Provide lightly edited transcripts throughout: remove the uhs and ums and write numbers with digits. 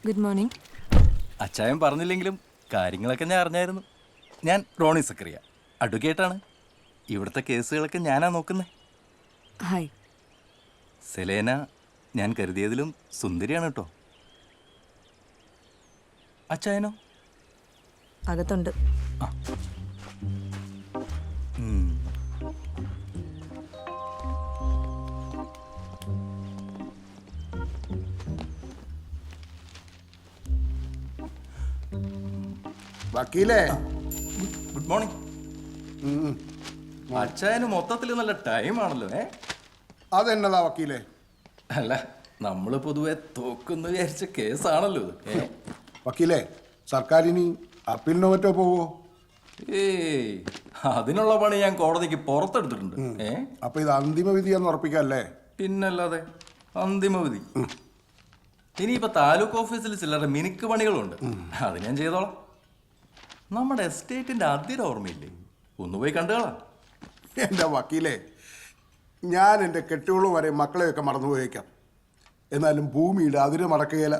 Good morning. അച്ചായൻ പറഞ്ഞില്ലെങ്കിലും കാര്യങ്ങളൊക്കെ ഞാൻ അറിഞ്ഞായിരുന്നു. ഞാൻ റോണി സക്കറിയ, അഡ്വക്കേറ്റാണ്. ഇവിടുത്തെ കേസുകളൊക്കെ ഞാനാ നോക്കുന്നത്. ഹായ്. സെലേന ഞാൻ കരുതിയതിലും സുന്ദരിയാണ് കേട്ടോ. അച്ചായനോ? അകത്തുണ്ട്. ഉം. വക്കീലേ, ഗുഡ് മോർണിംഗ്. അച്ചായന് മൊത്തത്തിൽ നല്ല ടൈമാണല്ലോ. അതെന്നതാ വക്കീലേ? അല്ല, നമ്മൾ പൊതുവെ തോക്കുന്നു വിചാരിച്ച കേസാണല്ലോ ഇത്. വക്കീലേ, സർക്കാരിനി അപ്പീലിനോ മറ്റോ പോവോ? ഏയ്, അതിനുള്ള പണി ഞാൻ കോടതിക്ക് പുറത്തെടുത്തിട്ടുണ്ട്. അപ്പൊ ഇത് അന്തിമ വിധിയാന്ന് ഉറപ്പിക്കല്ലേ? പിന്നല്ലാതെ അന്തിമ വിധി. ഇനിയിപ്പോ താലൂക്ക് ഓഫീസിൽ ചിലരുടെ മിനുക്ക് പണികളുണ്ട്, അത് ഞാൻ ചെയ്തോളാം. നമ്മുടെ എസ്റ്റേറ്റിന്റെ അതിര ഓർമ്മയില്ലേ? ഒന്ന് പോയി കണ്ടുകളാം. എൻ്റെ വക്കീലേ, ഞാൻ എൻ്റെ കെട്ടുകളും വരെ മക്കളെയൊക്കെ മറന്നുപോയേക്കാം, എന്നാലും ഭൂമിയുടെ അതിര് മടക്കുകയില്ല.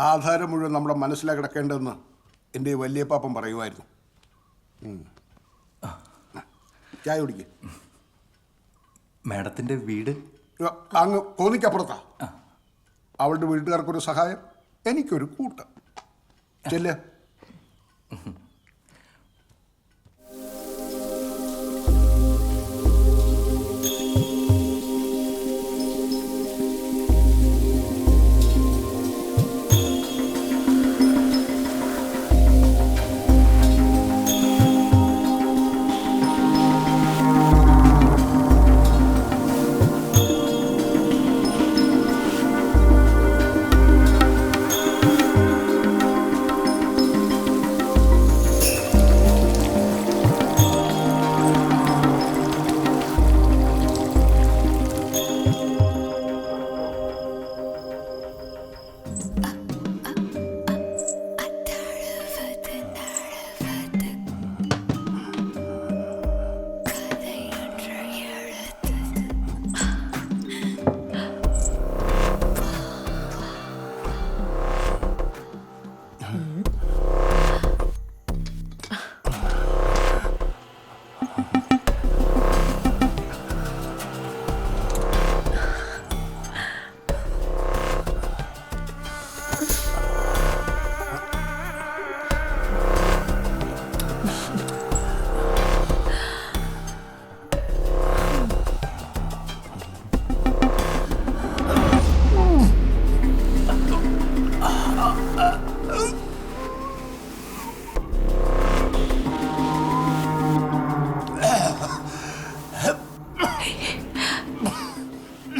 ആധാരം മുഴുവൻ നമ്മുടെ മനസ്സിലാ കിടക്കേണ്ടതെന്ന് എൻ്റെ വലിയ പാപ്പൻ പറയുമായിരുന്നു. ചായ കുടിക്കുക. മാഡത്തിന്റെ വീട് അങ്ങ് കോന്നിക്കപ്പുറത്താ. അവളുടെ വീട്ടുകാർക്കൊരു സഹായം, എനിക്കൊരു കൂട്ട്. ചെല്ലേ.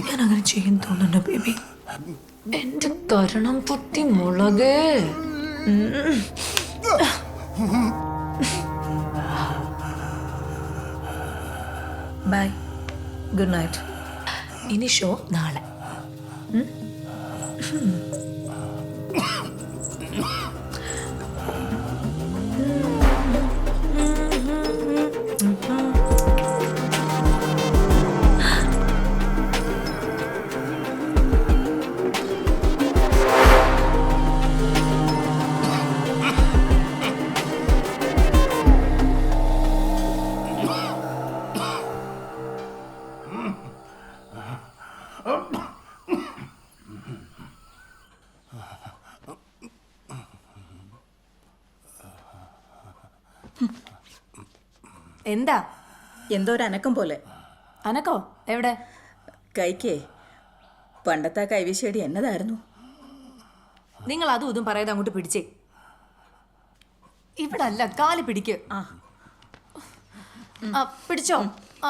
ഞാനങ്ങനെ ചെയ്യാൻ തോന്നുന്നുണ്ട് ബേബി. എന്റെ കരണം പൊട്ടി മുളകേ. Bye, good night. ഇനി ഷോ നാളെ. എന്താ? എന്തോ ഒരു അനക്കം പോലെ. അനക്കോ? എവിടെ? കൈക്കേ. പണ്ടത്തെ കൈവിശേടി എന്നതായിരുന്നു? നിങ്ങൾ അതും ഇതും പറയാതെ അങ്ങോട്ട് പിടിച്ചേ. ഇവിടെ അല്ല, കാല് പിടിക്ക്. പിടിച്ചോ?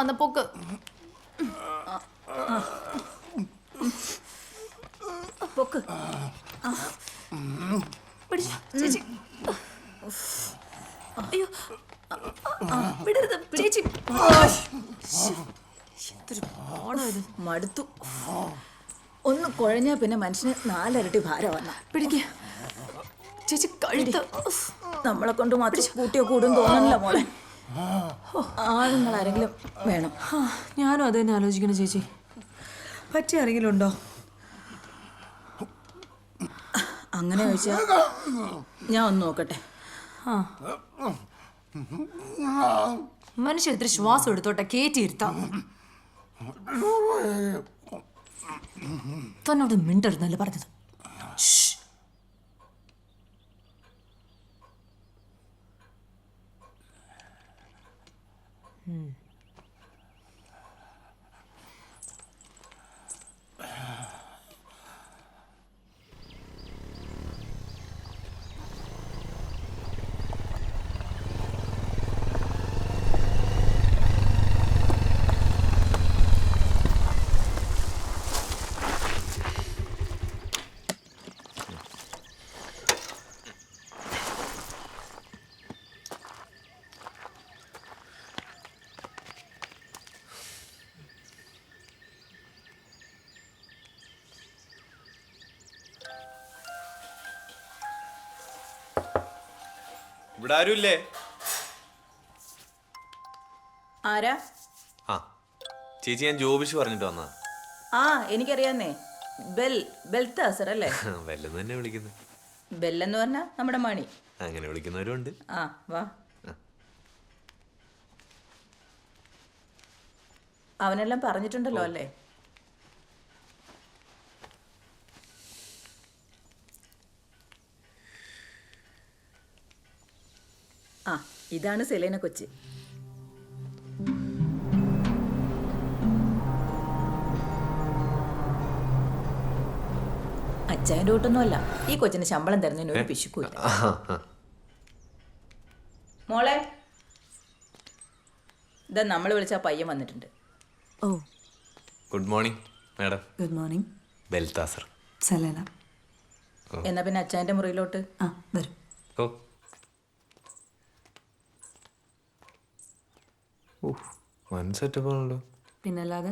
എന്നാ പൊക്ക്. പൊക്ക്. പിടിച്ചോ ചേച്ചി. അയ്യോ, വിടരുത് ചേച്ചി. എന്തൊരു പാടോ ഇത്. മടുത്തു. ഒന്ന് കുഴഞ്ഞാ പിന്നെ മനുഷ്യന് 4 ഇരട്ടി ഭാരം വന്ന. പിടിക്ക ചേച്ചി, കഴുത്ത്. നമ്മളെ കൊണ്ട് മാത്രം കൂട്ടിയോ കൂടും തോന്നണില്ല മോളെ. ആളുങ്ങൾ ആരെങ്കിലും വേണം. ഞാനും അത് തന്നെ ആലോചിക്കണം ചേച്ചി. പറ്റിയ ആരെങ്കിലും ഉണ്ടോ? അങ്ങനെ ചോദിച്ചാ ഞാൻ ഒന്ന് നോക്കട്ടെ. മനുഷ്യൻ ഇത്തിരി ശ്വാസം എടുത്തോട്ടെ, കേറ്റിയിരുത്താം. തന്നോട് മിണ്ടരുന്നല്ലേ പറഞ്ഞത്. ശ്ശ്. ഇവിടെ ആരുമില്ലേ? ആരാ? ആ ചേച്ചി, ഞാൻ ജോബിഷ് പറഞ്ഞിട്ട് വന്നാ. ആ എനിക്കറിയാന്നേ. ബെൽത്താസർ അല്ലേ? വെല്ലെന്ന് തന്നെ വിളിക്കുന്നത്. ബെല്ലെന്ന് പറഞ്ഞാ നമ്മുടെ മണി. അങ്ങനെ വിളിക്കുന്നവരും ഉണ്ട്. ആ വാ. അവനെല്ലാം പറഞ്ഞിട്ടുണ്ടല്ലോ അല്ലേ? ആ ഇതാണ് സെലേന കൊച്ചി. അച്ചായൻ്റെ കൂട്ടൊന്നുമല്ല. ഈ കൊച്ചിന് ശമ്പളം തരുന്നതിന് ഒരു പിശുക്കൂല്ല. മോളെ, ഇതാ നമ്മൾ വിളിച്ച പയ്യൻ വന്നിട്ടുണ്ട്. Oh good morning madam. Good morning. Balthasar. സലേന. എന്നാ പിന്നെ അച്ചായൻ്റെ മുറിയിലോട്ട്. ആ വരും. ഓ വൺ സെറ്റപ്പ് ആണല്ലോ. പിന്നല്ലാതെ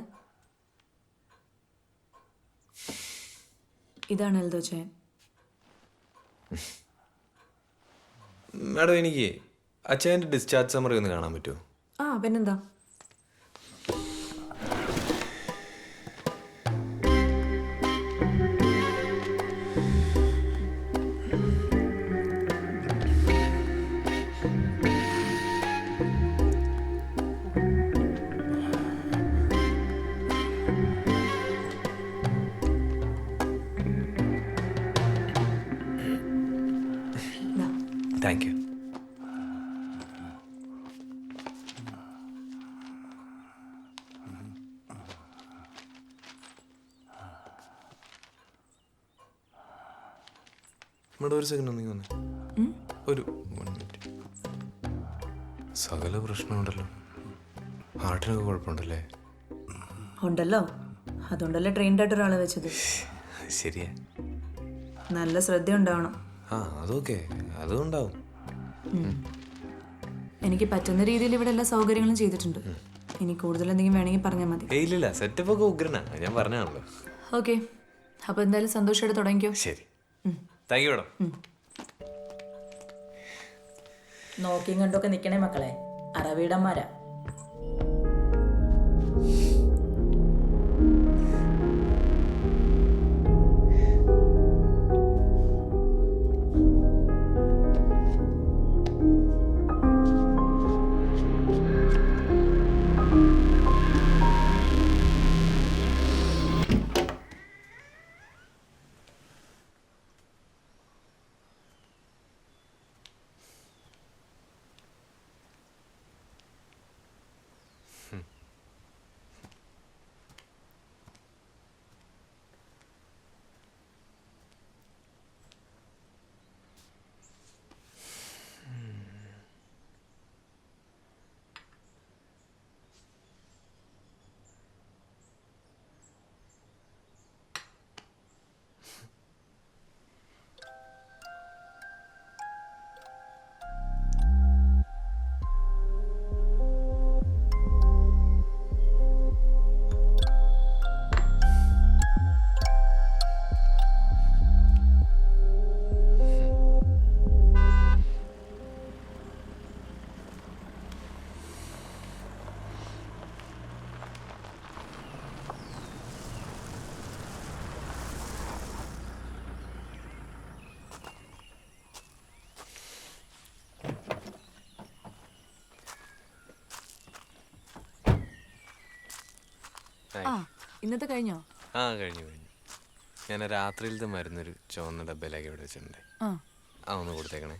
ഇതാണ് എൽദോ ചായൻ. മാഡം, എനിക്ക് അച്ഛൻ്റെ ഡിസ്ചാർജ് സമ്മറി ഒന്ന് കാണാൻ പറ്റുമോ? ആ പിന്നെന്താ. Thank you. മാഡം ഒരു സെക്കൻഡ് ഒന്നെങ്കിൽ വന്നേ. ഒരു 1 മിനിറ്റ്. സകല പ്രശ്നമുണ്ടല്ലോ. ഹാർട്ടിനൊക്കെ കുഴപ്പമുണ്ടല്ലേ? ഉണ്ടല്ലോ, അതുകൊണ്ടല്ലേ ട്രെയിൻഡായിട്ട് ഒരാളെ വെച്ചത്. ശരിയാ. നല്ല ശ്രദ്ധ ഉണ്ടാവണം. ആ അതൊക്കെ അതും ഉണ്ടാവും. എനിക്ക് പറ്റുന്ന രീതിയിൽ ഇവിടെ എല്ലാ സൗകര്യങ്ങളും ചെയ്തിട്ടുണ്ട്. ഇനി കൂടുതൽ എന്തെങ്കിലും വേണമെങ്കിൽ പറഞ്ഞാൽ മതി. ഇല്ലില്ല, സെറ്റപ്പ് ഒക്കെ ഉഗ്രനാ, ഞാൻ പറഞ്ഞാണല്ലോ. ഓക്കെ, അപ്പോൾ എന്തായാലും സന്തോഷമായിട്ട് തുടങ്ങിക്കോ. ശരി, താങ്ക് യു മാഡം. നോക്കിയും കണ്ടൊക്കെ നിൽക്കണേ മക്കളെ, അറവീടന്മാരാ. ഇന്നത്തെ കഴിഞ്ഞോ? ആ കഴിഞ്ഞു. ഞാൻ രാത്രിയിലത്തെ മരുന്നൊരു ചുവന്ന ഡബ്ബയിലാക്കി ഇവിടെ വെച്ചിട്ടുണ്ട്. ആ ആ ഒന്ന് കൊടുത്തേക്കണേ.